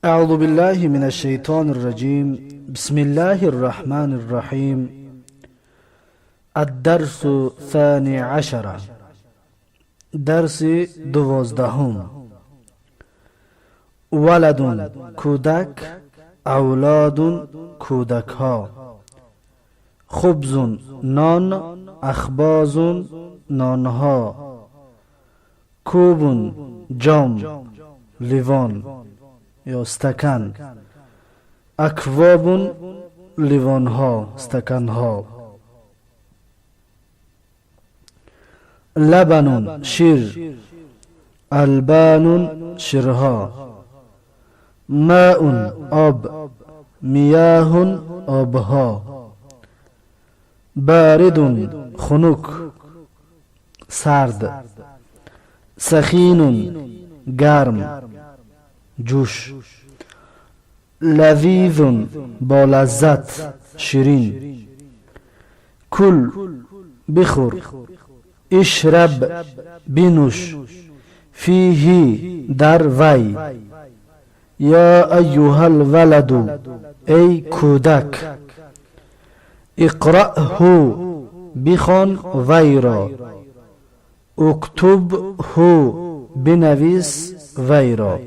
اعوذ بالله من الشیطان الرجیم. بسم الله الرحمن الرحیم. الدرس الثاني عشر، درس دوازدهم. ولد کودک، اولاد کودک ها، خبز نان، اخباز نانها، کوب جام لیوان یا استکان، اکواب لیوان ها استکان ها، لبن شیر، البان شیرها، ماء آب، میاه آبها، بارد خنک سرد، سخین گرم جوش، لذیذ با لذت شیرین، کل بخور، اشرب بنوش، فیه در وی، یا ایها الولد ای کودک، اقرأه بخوان وی را، اکتبه بنویس وی را.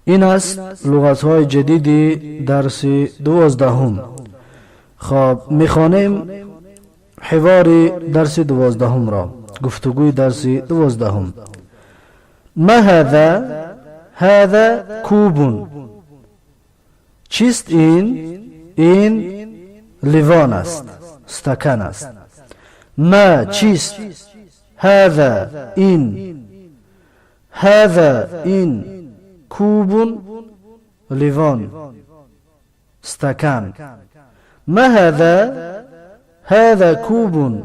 این است لغت‌های جدید درس دوازدهم. خب میخوانیم حوار درس دوازدهم را، گفتگوی درس دوازدهم. ما هذا؟ هذا کوب. چیست این؟ این لیوان است، استکان است. ما چیست؟ هذا این، هذا این، کوب لیوان استکان. ما هذا؟ هذا کوب.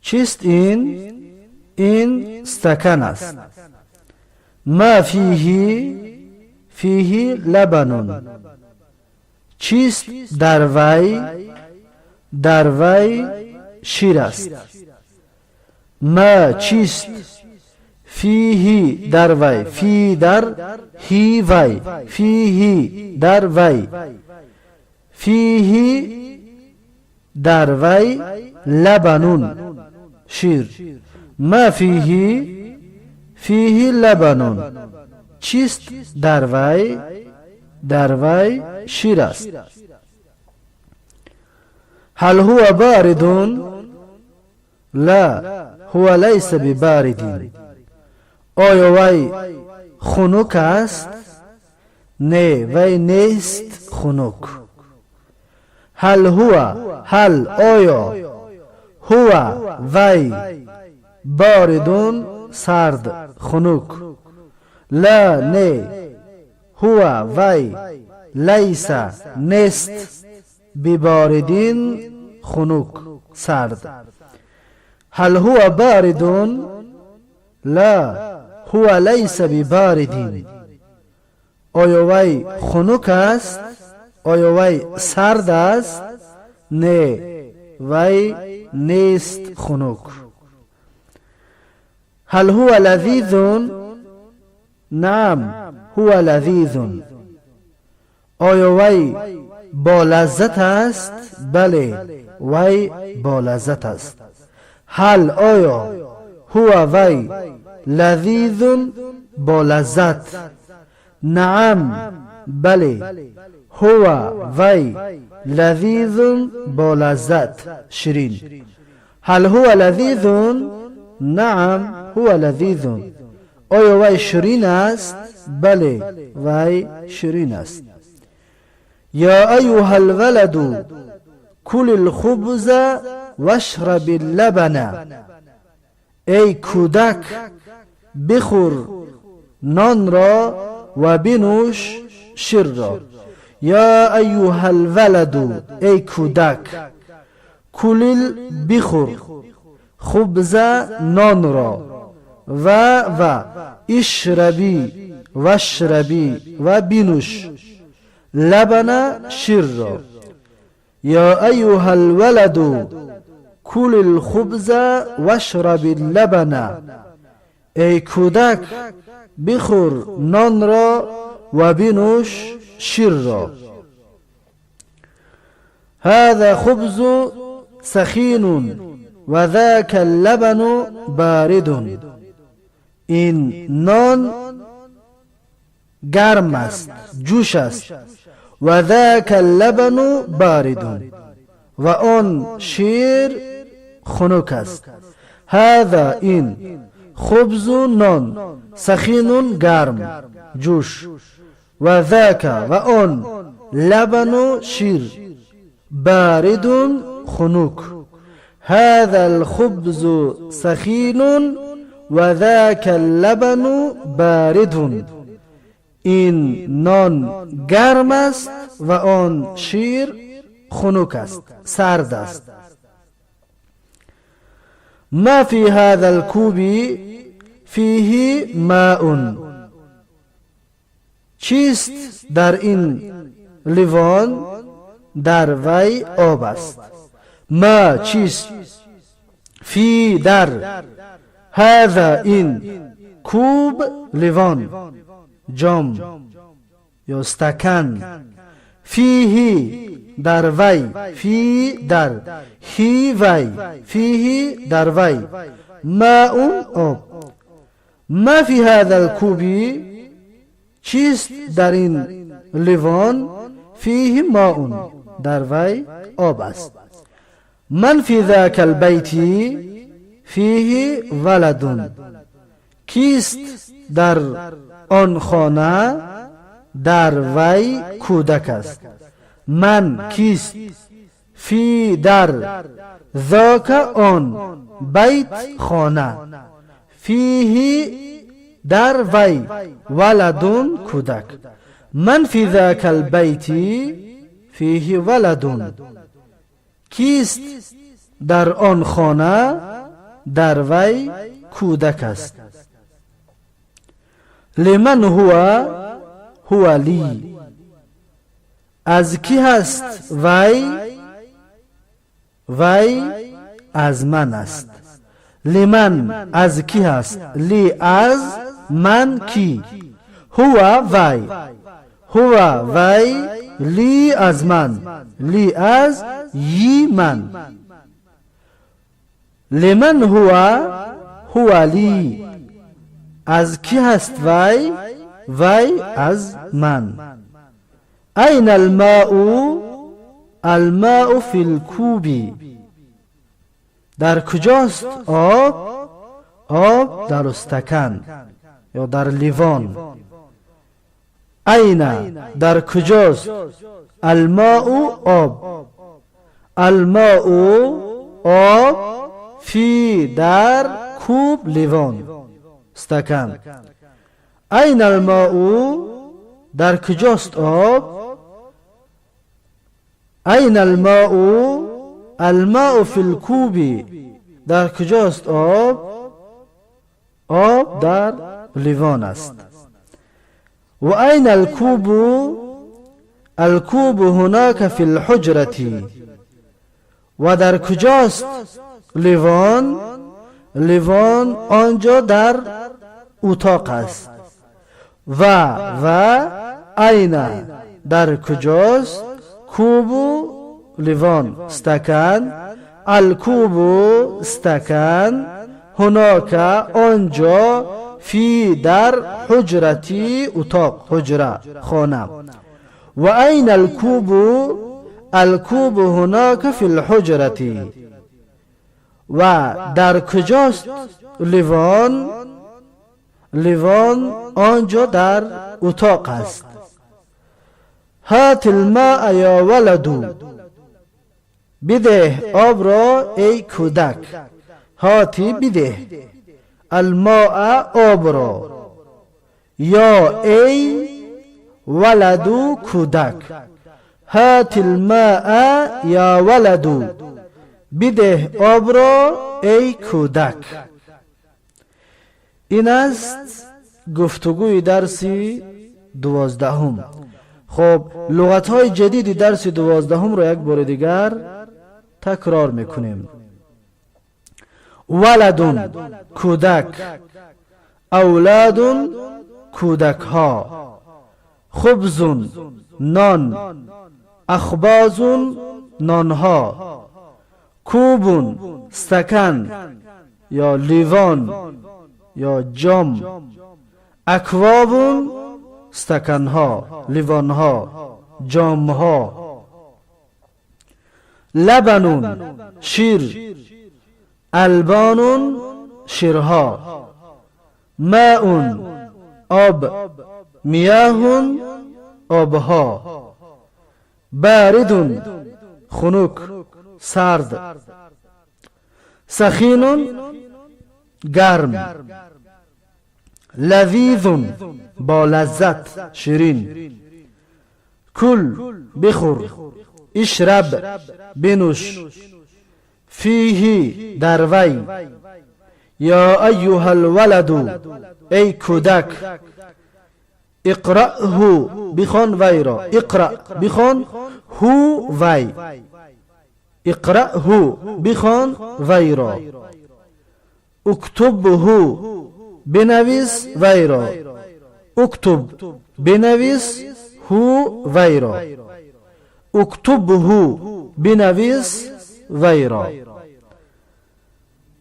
چیست این؟ این استکان است. ما فیه؟ فیه لبن. چیست در وی؟ در وی شیر است. ما چیست؟ فیه در وی، فی در هی وی، فیه در وی، فیه در وی لبنون شیر. ما فیه؟ فیه لبنون. چیست در وی؟ در وی شیر است. هل هو بارد؟ لا، هو لیس ببارد. آیا وی خنک است؟ نه، وی نیست خنک. هل هو؟ هل آیا؟ هو وی باردون سرد خنک. لا نه، هو وی لیس نیست بباردین خنک سرد. هل هو باردون؟ لا هو لیس ببارد. آیا وی خنک است؟ آیا وی سرد است؟ نه، وی نیست خنک. هل هو لذیذ؟ نعم هو لذیذ. آیا وی با لذت است؟ بله، وی با لذت است. هل آیا هو وی لذیذ با لذت؟ نعم بله، هو وی لذیذ با لذت شیرین. هل هو لذیذ؟ نعم هو لذیذ. آیا وی شیرین است؟ بله، وی شیرین است. یا ایها الولد کل الخبز واشرب اللبن. ای کودک بخور نان را و بنوش شیر را. یا ایها الولد ای کودک، کل بخور خبز نان را و اشربی واشربی و بنوش لبن شیر را. یا ایها الولد کل الخبز واشرب اللبن. ای کودک بخور نان را و بنوش شیر را. هذا خبز سخین و ذاک اللبن بارد. این نان گرم است، جوش است. و ذاک اللبن بارد، و آن شیر خنک است. هذا این خبز نان، سخین گرم جوش، و ذاک و آن لبن شیر بارد خنک. هذا الخبز سخین و ذاک اللبن بارد. این نان گرم است و آن شیر خنک است، سرد است. ما فی هذا الکوب فیه ماء. چیست در این لیوان؟ در وی آب است. ما چیست؟ فی در هذا این کوب، لیوان جام یا استکان. فیه در وی، فی در، هی وی، فیه در وی، ماء آب. ما فی هذا الکوب، چیست در این لیوان؟ فیه ماء، در وی آب است. من فی ذاک البیت فیه ولد. کیست در آن خانه؟ در وی کودک است. من کیست؟ فی در ذاک آن بیت خانه، فیه در وی ولدون کودک. من فی ذاک البیت فیه ولدون. کیست در آن خانه؟ در وی کودک است. لمن هو لی. از کی هست وی؟ وی از من است. لمن از کی هست؟ لی از من کی؟ هو وی، هو وی لی از من، لی از یی من. لمن هو لی. از کی هست وی؟ وی از من. این الماء؟ الماء فی الکوب. در کجاست آب؟ آب در استکان یا در لیوان. این در کجاست؟ الماء آب. الماء آب، فی در کوب لیوان استکان. این الماء در کجاست آب؟ این الماء؟ الماء فی الکوب. در کجاست آب؟ آب در لیوان است. و این الکوب؟ الکوب هناک فی الحجرة. و در کجاست لیوان؟ لیوان آنجا در اتاق است. و این در کجاست؟ کوب لیوان استکان. الکوب استکان. هناک آنجا. فی در حجرتی اتاق، حجره خانه. و این الکوب؟ الکوب هناک فی الحجرة. و در کجاست لیوان؟ لیوان آنجا در اتاق است. هات الماء یا ولدو. بده آب را ای کودک. هاتی بده الماء آب را، یا ای ولدو کودک. هات الماء یا ولدو. بده آب را ای کودک. این است گفتگوی درسی 12. خب لغت‌های جدید درس 12 را یک بار دیگر تکرار میکنیم. ولدون کودک، اولادون کودک ها. خبز نان، اخباز نانها، کوب استکان یا لیوان یا جام، اکواب استکانها، لیوانها، جامها. لبن شیر، البان شیرها، ماء آب، میاه آبها، بارد خنک سرد، سخین گرم، لذیذ با لذت شیرین. کل بخور، اشرب بنوش، فیه در وی، یا ایها الولد ای کودک، اقرأه بخوان وی را، اقرأ بخوان، هو وی، اقرأه بخوان وی را. اکتبه بنویس وی را، اکتب بنویس هو وی را، اکتبه بنویس وی را.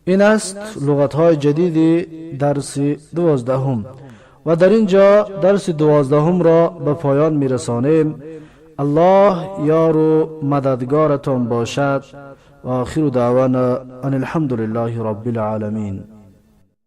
این است لغت‌های جدید درس 12 و در اینجا درس 12 را به پایان میرسانیم. الله یار و مددگارتان باشد و آخر دعوانا ان الحمد لله رب العالمین.